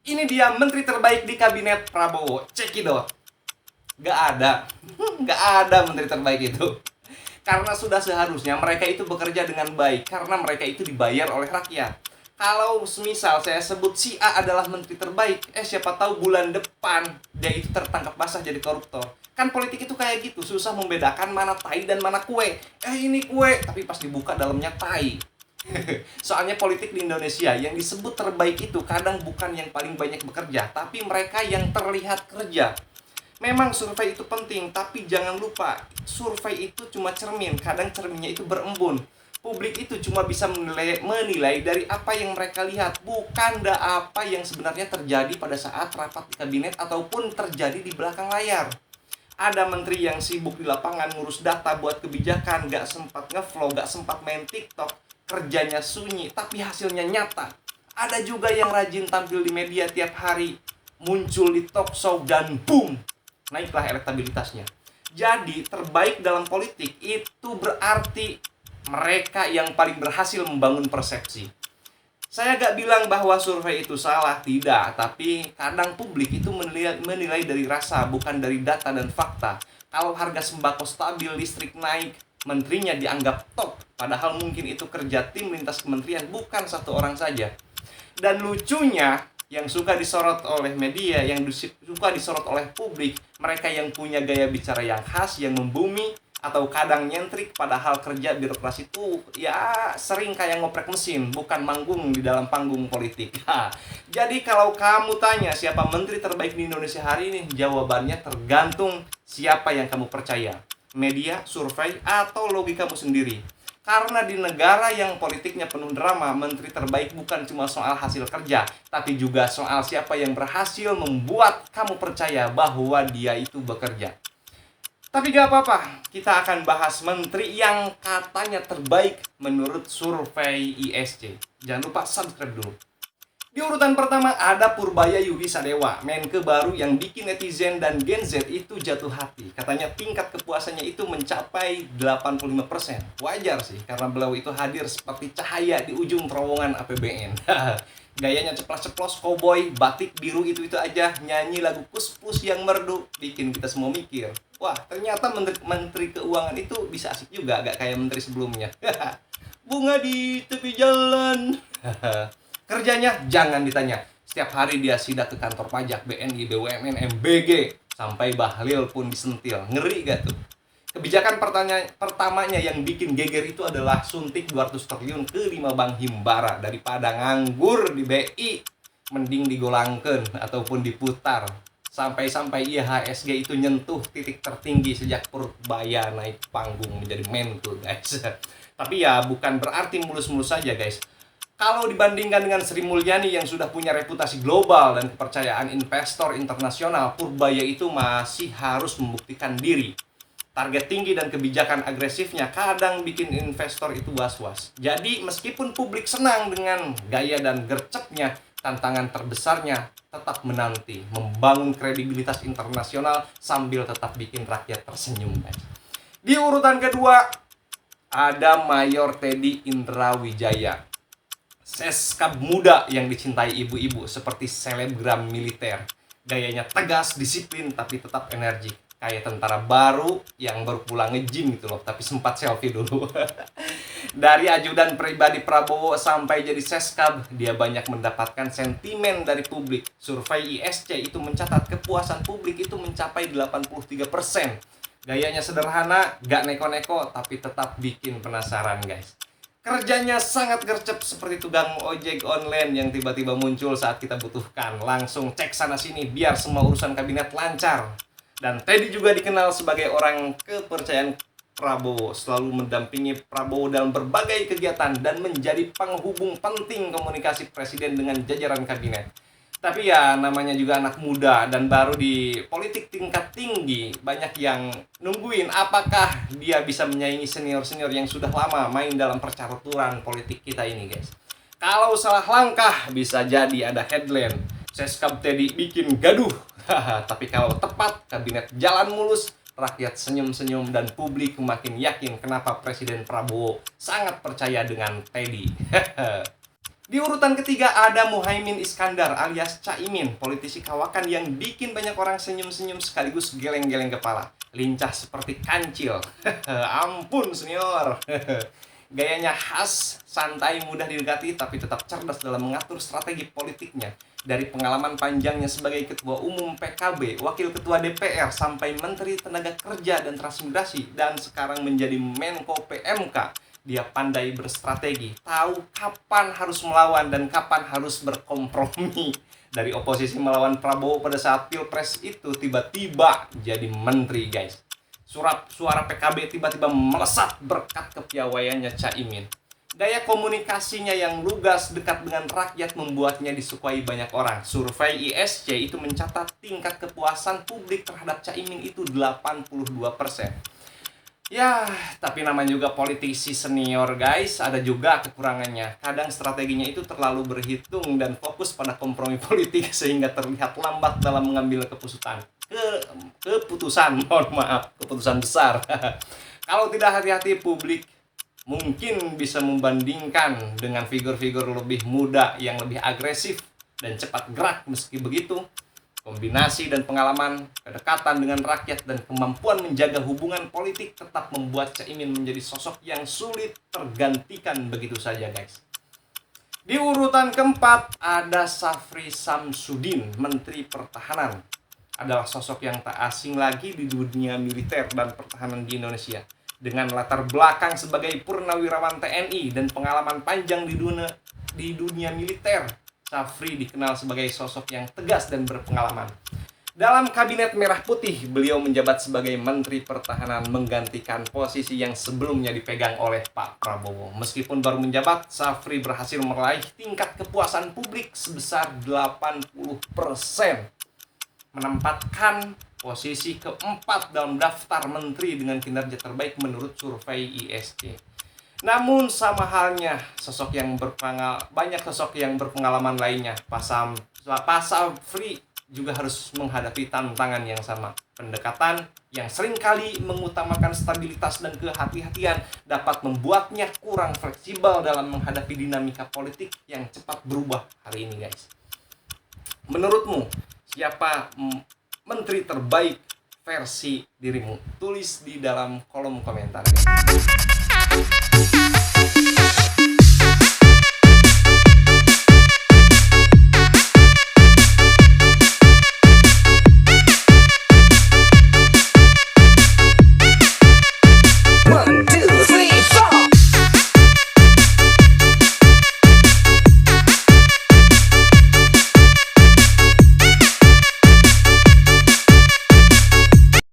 Ini dia menteri terbaik di kabinet Prabowo. Cekidot. Gak ada. Gak ada menteri terbaik itu. Karena sudah seharusnya mereka itu bekerja dengan baik. Karena mereka itu dibayar oleh rakyat. Kalau semisal saya sebut si A adalah menteri terbaik, siapa tahu bulan depan dia itu tertangkap basah jadi koruptor. Kan politik itu kayak gitu, susah membedakan mana tai dan mana kue. Ini kue, tapi pas dibuka dalamnya tai. Soalnya politik di Indonesia yang disebut terbaik itu kadang bukan yang paling banyak bekerja, tapi mereka yang terlihat kerja. Memang survei itu penting, tapi jangan lupa survei itu cuma cermin, kadang cerminnya itu berembun. Publik itu cuma bisa menilai dari apa yang mereka lihat, bukan apa yang sebenarnya terjadi pada saat rapat di kabinet ataupun terjadi di belakang layar. Ada menteri yang sibuk di lapangan ngurus data buat kebijakan, gak sempat ngevlog, gak sempat main TikTok, kerjanya sunyi, tapi hasilnya nyata. Ada juga yang rajin tampil di media tiap hari, muncul di talk show dan boom, naiklah elektabilitasnya. Jadi terbaik dalam politik itu berarti mereka yang paling berhasil membangun persepsi. Saya gak bilang bahwa survei itu salah, tidak. Tapi kadang publik itu menilai dari rasa, bukan dari data dan fakta. Kalau harga sembako stabil, listrik naik, menterinya dianggap top. Padahal mungkin itu kerja tim lintas kementerian, bukan satu orang saja. Dan lucunya, yang suka disorot oleh media, yang suka disorot oleh publik, mereka yang punya gaya bicara yang khas, yang membumi, atau kadang nyentrik, padahal kerja birokrasi itu ya sering kayak ngoprek mesin, bukan manggung di dalam panggung politik. Jadi kalau kamu tanya siapa menteri terbaik di Indonesia hari ini, jawabannya tergantung siapa yang kamu percaya, media, survei, atau logikamu sendiri. Karena di negara yang politiknya penuh drama, menteri terbaik bukan cuma soal hasil kerja, tapi juga soal siapa yang berhasil membuat kamu percaya bahwa dia itu bekerja. Tapi gak apa-apa, kita akan bahas menteri yang katanya terbaik menurut survei ISC. Jangan lupa subscribe dulu. Di urutan pertama ada Purbaya Yuhi Sadewa, Menke baru yang bikin netizen dan Gen Z itu jatuh hati. Katanya tingkat kepuasannya itu mencapai 85%. Wajar sih, karena beliau itu hadir seperti cahaya di ujung terowongan APBN. Gayanya ceplas-ceplos, koboi, batik biru itu aja, nyanyi lagu Kus-Plus yang merdu, bikin kita semua mikir. Wah, ternyata menteri keuangan itu bisa asik juga, gak kayak menteri sebelumnya. Bunga di tepi jalan. Kerjanya jangan ditanya. Setiap hari dia sidak ke kantor pajak, BNI, BUMN, MBG, sampai Bahlil pun disentil. Ngeri gak tuh? Kebijakan pertamanya yang bikin geger itu adalah suntik 200 triliun ke 5 bank himbara. Daripada nganggur di BI, mending digolangkan ataupun diputar. Sampai-sampai IHSG itu nyentuh titik tertinggi sejak Purbaya naik panggung menjadi Menko, guys. Tapi ya bukan berarti mulus-mulus saja, guys. Kalau dibandingkan dengan Sri Mulyani yang sudah punya reputasi global dan kepercayaan investor internasional, Purbaya itu masih harus membuktikan diri. Target tinggi dan kebijakan agresifnya kadang bikin investor itu was-was. Jadi meskipun publik senang dengan gaya dan gercepnya, tantangan terbesarnya tetap menanti membangun kredibilitas internasional sambil tetap bikin rakyat tersenyum. Di urutan kedua ada Mayor Teddy Indrawijaya, seskap muda yang dicintai ibu-ibu seperti selebgram militer. Gayanya tegas, disiplin, tapi tetap energik. Kayak tentara baru yang baru pulang nge-gym gitu loh, tapi sempat selfie dulu. Dari ajudan pribadi Prabowo sampai jadi seskap, dia banyak mendapatkan sentimen dari publik. Survei ISC itu mencatat kepuasan publik itu mencapai 83%. Gayanya sederhana, gak neko-neko, tapi tetap bikin penasaran, guys. Kerjanya sangat gercep seperti tukang ojek online yang tiba-tiba muncul saat kita butuhkan. Langsung cek sana-sini biar semua urusan kabinet lancar. Dan Teddy juga dikenal sebagai orang kepercayaan Prabowo, selalu mendampingi Prabowo dalam berbagai kegiatan dan menjadi penghubung penting komunikasi presiden dengan jajaran kabinet. Tapi ya namanya juga anak muda dan baru di politik tingkat tinggi, banyak yang nungguin apakah dia bisa menyaingi senior-senior yang sudah lama main dalam percaturan politik kita ini, guys. Kalau salah langkah bisa jadi ada headline, seskap Teddy bikin gaduh. Tapi kalau tepat, kabinet jalan mulus, rakyat senyum-senyum, dan publik makin yakin kenapa Presiden Prabowo sangat percaya dengan Teddy. Di urutan ketiga ada Muhaimin Iskandar alias Caimin, politisi kawakan yang bikin banyak orang senyum-senyum sekaligus geleng-geleng kepala. Lincah seperti kancil. Ampun senior. Gayanya khas, santai, mudah didekati, tapi tetap cerdas dalam mengatur strategi politiknya. Dari pengalaman panjangnya sebagai Ketua Umum PKB, Wakil Ketua DPR, sampai Menteri Tenaga Kerja dan Transmigrasi, dan sekarang menjadi Menko PMK, dia pandai berstrategi, tahu kapan harus melawan dan kapan harus berkompromi. Dari oposisi melawan Prabowo pada saat Pilpres itu tiba-tiba jadi menteri, guys. Suara PKB tiba-tiba melesat berkat kepiawaiannya Caimin. Gaya komunikasinya yang lugas, dekat dengan rakyat membuatnya disukai banyak orang. Survei ISC itu mencatat tingkat kepuasan publik terhadap Caimin itu 82%. Ya, tapi namanya juga politisi senior, guys. Ada juga kekurangannya. Kadang strateginya itu terlalu berhitung dan fokus pada kompromi politik sehingga terlihat lambat dalam mengambil keputusan. Keputusan besar. Kalau tidak hati-hati, publik mungkin bisa membandingkan dengan figur-figur lebih muda yang lebih agresif dan cepat gerak. Meski begitu, kombinasi dan pengalaman, kedekatan dengan rakyat, dan kemampuan menjaga hubungan politik tetap membuat Caimin menjadi sosok yang sulit tergantikan begitu saja, guys. Di urutan keempat ada Syafri Samsudin, Menteri Pertahanan. Adalah sosok yang tak asing lagi di dunia militer dan pertahanan di Indonesia. Dengan latar belakang sebagai purnawirawan TNI dan pengalaman panjang di dunia militer, Syafri dikenal sebagai sosok yang tegas dan berpengalaman. Dalam Kabinet Merah Putih, beliau menjabat sebagai Menteri Pertahanan menggantikan posisi yang sebelumnya dipegang oleh Pak Prabowo. Meskipun baru menjabat, Syafri berhasil meraih tingkat kepuasan publik sebesar 80%. Menempatkan posisi keempat dalam daftar menteri dengan kinerja terbaik menurut survei ISC. Namun sama halnya banyak sosok yang berpengalaman lainnya, Pak Syafri juga harus menghadapi tantangan yang sama. Pendekatan yang seringkali mengutamakan stabilitas dan kehati-hatian dapat membuatnya kurang fleksibel dalam menghadapi dinamika politik yang cepat berubah hari ini, guys. Menurutmu, siapa menteri terbaik versi dirimu? Tulis di dalam kolom komentar, guys.